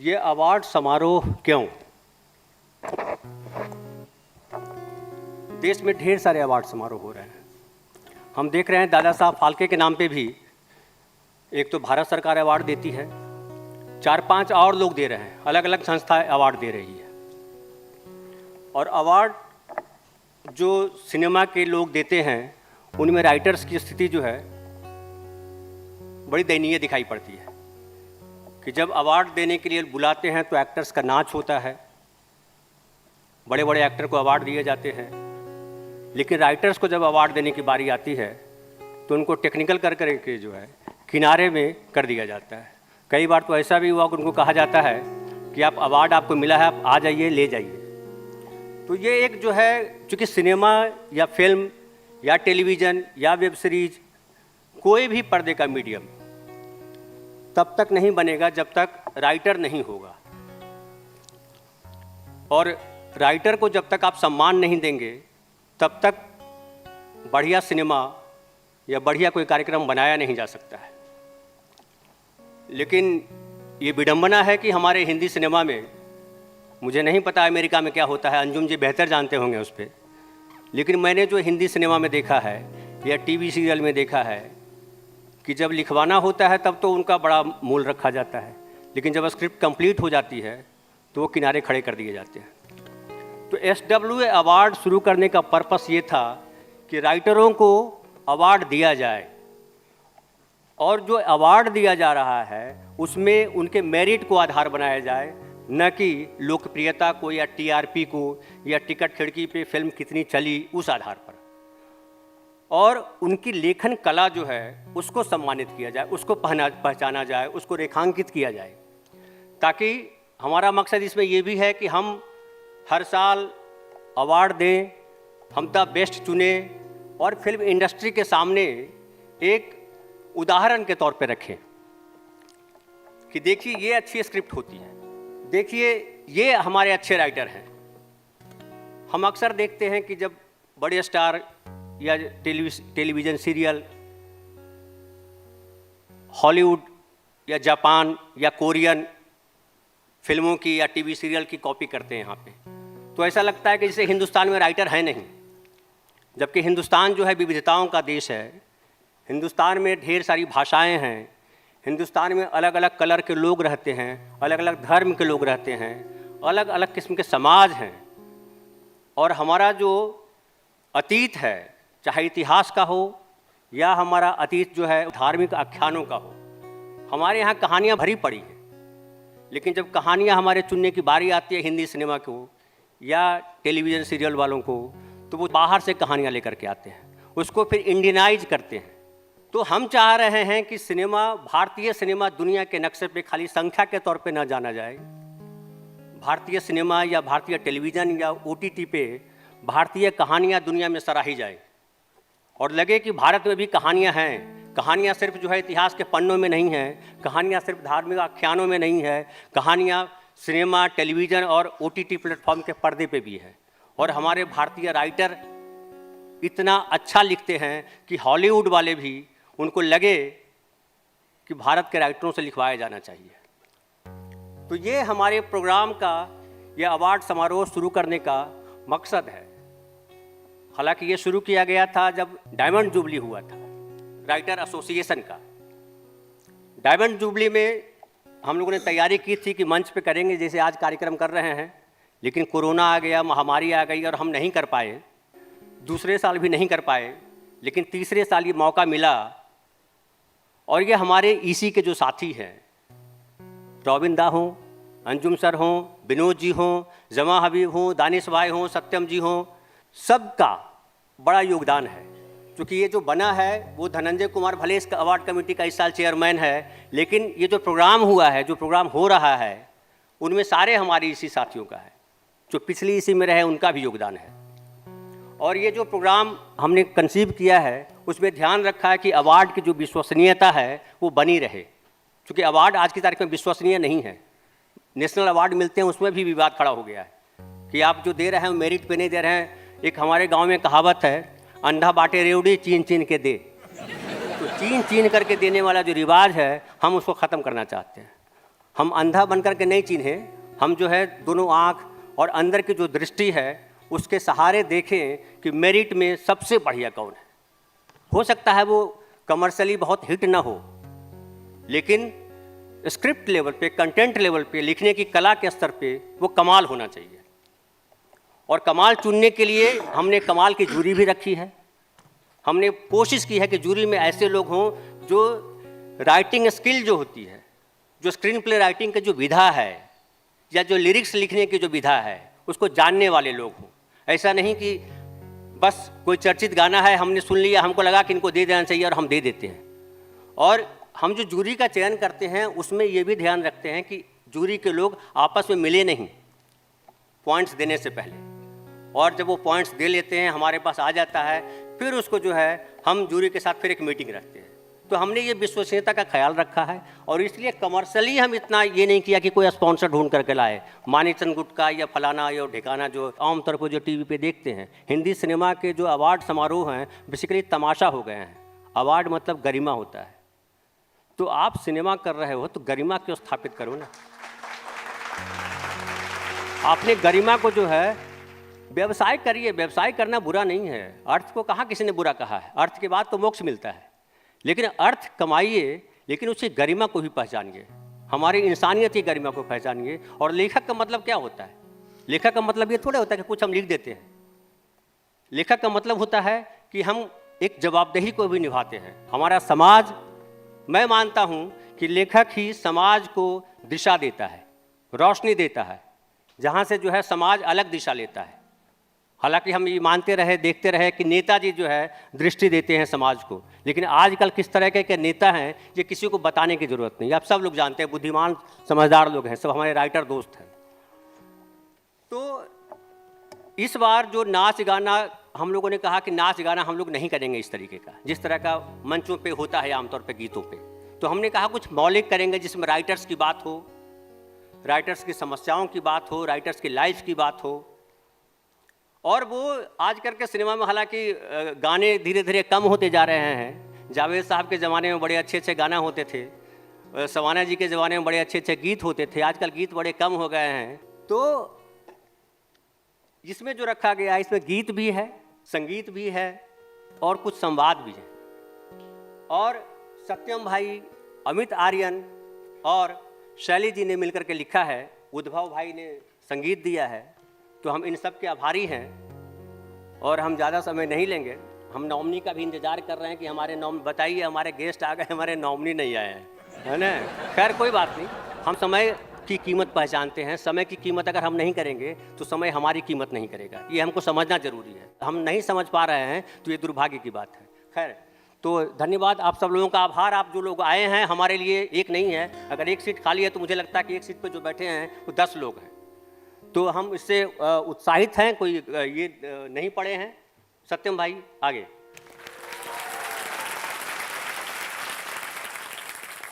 ये अवार्ड समारोह क्यों? देश में ढेर सारे अवार्ड समारोह हो रहे हैं। हम देख रहे हैं दादा साहब फाल्के के नाम पे भी एक तो भारत सरकार अवार्ड देती है, 4-5 और लोग दे रहे हैं, अलग अलग संस्थाएं अवार्ड दे रही है। और अवार्ड जो सिनेमा के लोग देते हैं उनमें राइटर्स की स्थिति जो है बड़ी दयनीय दिखाई पड़ती है कि जब अवार्ड देने के लिए बुलाते हैं तो एक्टर्स का नाच होता है, बड़े बड़े एक्टर को अवार्ड दिए जाते हैं, लेकिन राइटर्स को जब अवार्ड देने की बारी आती है तो उनको टेक्निकल करके जो है किनारे में कर दिया जाता है। कई बार तो ऐसा भी हुआ कि उनको कहा जाता है कि आप अवार्ड आपको मिला है, आप आ जाइए, ले जाइए। तो ये एक जो है, चूँकि सिनेमा या फिल्म या टेलीविज़न या वेब सीरीज कोई भी पर्दे का मीडियम तब तक नहीं बनेगा जब तक राइटर नहीं होगा, और राइटर को जब तक आप सम्मान नहीं देंगे तब तक बढ़िया सिनेमा या बढ़िया कोई कार्यक्रम बनाया नहीं जा सकता है। लेकिन ये विडंबना है कि हमारे हिंदी सिनेमा में, मुझे नहीं पता अमेरिका में क्या होता है, अंजुम जी बेहतर जानते होंगे उस पर, लेकिन मैंने जो हिंदी सिनेमा में देखा है या टीवी सीरियल में देखा है कि जब लिखवाना होता है तब तो उनका बड़ा मूल रखा जाता है, लेकिन जब स्क्रिप्ट कंप्लीट हो जाती है तो वो किनारे खड़े कर दिए जाते हैं। तो SWA अवार्ड शुरू करने का पर्पस ये था कि राइटरों को अवार्ड दिया जाए, और जो अवार्ड दिया जा रहा है उसमें उनके मेरिट को आधार बनाया जाए, न कि लोकप्रियता को या TRP को या टिकट खिड़की पे फिल्म कितनी चली उस आधार पर। और उनकी लेखन कला जो है उसको सम्मानित किया जाए, उसको पहचाना जाए, उसको रेखांकित किया जाए, ताकि हमारा मकसद इसमें ये भी है कि हम हर साल अवार्ड दें, हम द बेस्ट चुने और फिल्म इंडस्ट्री के सामने एक उदाहरण के तौर पे रखें कि देखिए ये अच्छी स्क्रिप्ट होती है, देखिए ये हमारे अच्छे राइटर हैं। हम अक्सर देखते हैं कि जब बड़े स्टार या टेलीविज़न सीरियल हॉलीवुड या जापान या कोरियन फिल्मों की या टीवी सीरियल की कॉपी करते हैं यहाँ पे, तो ऐसा लगता है कि जैसे हिंदुस्तान में राइटर है नहीं, जबकि हिंदुस्तान जो है विविधताओं का देश है। हिंदुस्तान में ढेर सारी भाषाएं हैं, हिंदुस्तान में अलग अलग कलर के लोग रहते हैं, अलग अलग धर्म के लोग रहते हैं, अलग अलग किस्म के समाज हैं। और हमारा जो अतीत है, चाहे इतिहास का हो या हमारा अतीत जो है धार्मिक आख्यानों का हो, हमारे यहाँ कहानियाँ भरी पड़ी हैं। लेकिन जब कहानियाँ हमारे चुनने की बारी आती है हिंदी सिनेमा को या टेलीविज़न सीरियल वालों को, तो वो बाहर से कहानियाँ लेकर के आते हैं, उसको फिर इंडियनाइज करते हैं। तो हम चाह रहे हैं कि सिनेमा, भारतीय सिनेमा दुनिया के नक्शे पे खाली संख्या के तौर पे ना जाना जाए। भारतीय सिनेमा या भारतीय टेलीविज़न या OTT पे भारतीय कहानियाँ दुनिया में सराही जाए और लगे कि भारत में भी कहानियाँ हैं। कहानियाँ सिर्फ जो है इतिहास के पन्नों में नहीं हैं, कहानियाँ सिर्फ धार्मिक आख्यानों में नहीं है, कहानियाँ सिनेमा, टेलीविज़न और OTT प्लेटफॉर्म के पर्दे पे भी है। और हमारे भारतीय राइटर इतना अच्छा लिखते हैं कि हॉलीवुड वाले भी उनको लगे कि भारत के राइटरों से लिखवाया जाना चाहिए। तो ये हमारे प्रोग्राम का, ये अवार्ड समारोह शुरू करने का मकसद है। हालांकि ये शुरू किया गया था जब डायमंड जुबली हुआ था राइटर एसोसिएशन का। डायमंड जुबली में हम लोगों ने तैयारी की थी कि मंच पे करेंगे जैसे आज कार्यक्रम कर रहे हैं, लेकिन कोरोना आ गया, महामारी आ गई और हम नहीं कर पाए। दूसरे साल भी नहीं कर पाए, लेकिन तीसरे साल ये मौका मिला। और ये हमारे EC के जो साथी हैं, रॉबिन दा हों, अंजुम सर हों, विनोद जी हों, जमा हबीब हों, दानिश भाई हों, सत्यम जी हों, सबका बड़ा योगदान है। क्योंकि ये जो बना है वो धनंजय कुमार भले इसका अवार्ड कमेटी का इस साल चेयरमैन है, लेकिन ये जो प्रोग्राम हुआ है, जो प्रोग्राम हो रहा है, उनमें सारे हमारे इसी साथियों का है। जो पिछली इसी में रहे उनका भी योगदान है। और ये जो प्रोग्राम हमने कंसीव किया है उसमें ध्यान रखा है कि अवार्ड की जो विश्वसनीयता है वो बनी रहे, क्योंकि अवार्ड आज की तारीख में विश्वसनीय नहीं है। नेशनल अवार्ड मिलते हैं उसमें भी विवाद खड़ा हो गया है कि आप जो दे रहे हैं मेरिट पे नहीं दे रहे हैं। एक हमारे गांव में कहावत है, अंधा बाटे रेवड़ी चीन चीन के दे। तो चीन चीन करके देने वाला जो रिवाज है हम उसको ख़त्म करना चाहते हैं। हम अंधा बनकर के नहीं चिन्हें, हम जो है दोनों आँख और अंदर की जो दृष्टि है उसके सहारे देखें कि मेरिट में सबसे बढ़िया कौन है। हो सकता है वो कमर्शियली बहुत हिट ना हो, लेकिन स्क्रिप्ट लेवल पे, कंटेंट लेवल पे, लिखने की कला के स्तर पे वो कमाल होना चाहिए। और कमाल चुनने के लिए हमने कमाल की जूरी भी रखी है। हमने कोशिश की है कि जूरी में ऐसे लोग हों जो राइटिंग स्किल जो होती है, जो स्क्रीन प्ले राइटिंग की जो विधा है या जो लिरिक्स लिखने की जो विधा है उसको जानने वाले लोग हों। ऐसा नहीं कि बस कोई चर्चित गाना है, हमने सुन लिया, हमको लगा कि इनको दे देना चाहिए और हम दे देते हैं। और हम जो जूरी का चयन करते हैं उसमें ये भी ध्यान रखते हैं कि जूरी के लोग आपस में मिले नहीं पॉइंट्स देने से पहले, और जब वो पॉइंट्स दे लेते हैं, हमारे पास आ जाता है, फिर उसको जो है हम जूरी के साथ फिर एक मीटिंग रखते हैं। तो हमने ये विश्वसनीयता का ख्याल रखा है और इसलिए कमर्शियली हम इतना ये नहीं किया कि कोई स्पॉन्सर ढूंढ करके लाए, मानीचंद गुटका या फलाना या ढिकाना जो आमतौर पर जो टीवी पे देखते हैं। हिंदी सिनेमा के जो अवार्ड समारोह हैं बेसिकली तमाशा हो गए हैं। अवार्ड मतलब गरिमा होता है, तो आप सिनेमा कर रहे हो तो गरिमा क्यों स्थापित करो ना। आपने गरिमा को जो है व्यवसाय करिए, व्यवसाय करना बुरा नहीं है। अर्थ को कहाँ किसी ने बुरा कहा है, अर्थ के बाद तो मोक्ष मिलता है, लेकिन अर्थ कमाइए, लेकिन उसकी गरिमा को भी पहचानिए, हमारी इंसानियत की गरिमा को पहचानिए। और लेखक का मतलब क्या होता है? लेखक का मतलब ये थोड़ा होता है कि कुछ हम लिख देते हैं। लेखक का मतलब होता है कि हम एक जवाबदेही को भी निभाते हैं। हमारा समाज, मैं मानता हूँ कि लेखक ही समाज को दिशा देता है, रोशनी देता है, जहाँ से जो है समाज अलग दिशा लेता है। हालांकि हम ये मानते रहे, देखते रहे कि नेताजी जो है दृष्टि देते हैं समाज को, लेकिन आजकल किस तरह के नेता हैं ये किसी को बताने की ज़रूरत नहीं, आप सब लोग जानते हैं, बुद्धिमान समझदार लोग हैं, सब हमारे राइटर दोस्त हैं। तो इस बार जो नाच गाना हम लोगों ने कहा कि नाच गाना हम लोग नहीं करेंगे इस तरीके का, जिस तरह का मंचों पे होता है आमतौर पे गीतों पे। तो हमने कहा कुछ मौलिक करेंगे जिसमें राइटर्स की बात हो, राइटर्स की समस्याओं की बात हो, राइटर्स की लाइफ की बात हो। और वो आजकल के सिनेमा में हालांकि गाने धीरे धीरे कम होते जा रहे हैं। जावेद साहब के ज़माने में बड़े अच्छे अच्छे गाना होते थे, सवाना जी के ज़माने में बड़े अच्छे अच्छे गीत होते थे, आजकल गीत बड़े कम हो गए हैं। तो इसमें जो रखा गया है, इसमें गीत भी है, संगीत भी है और कुछ संवाद भी है। और सत्यम भाई, अमित आर्यन और शैली जी ने मिलकर के लिखा है, उद्भव भाई ने संगीत दिया है, तो हम इन सब के आभारी हैं। और हम ज़्यादा समय नहीं लेंगे, हम नॉमिनी का भी इंतज़ार कर रहे हैं कि हमारे बताइए, हमारे गेस्ट आ गए, हमारे नॉमिनी नहीं आए हैं, है ना। खैर कोई बात नहीं, हम समय की कीमत पहचानते हैं। समय की कीमत अगर हम नहीं करेंगे तो समय हमारी कीमत नहीं करेगा, ये हमको समझना जरूरी है। हम नहीं समझ पा रहे हैं तो ये दुर्भाग्य की बात है। खैर, तो धन्यवाद, आप सब लोगों का आभार। आप जो लोग आए हैं, हमारे लिए एक नहीं है, अगर एक सीट खाली है तो मुझे लगता है कि एक सीट पर जो बैठे हैं वो 10 लोग हैं, तो हम इससे उत्साहित हैं, कोई ये नहीं पड़े हैं। सत्यम भाई आगे।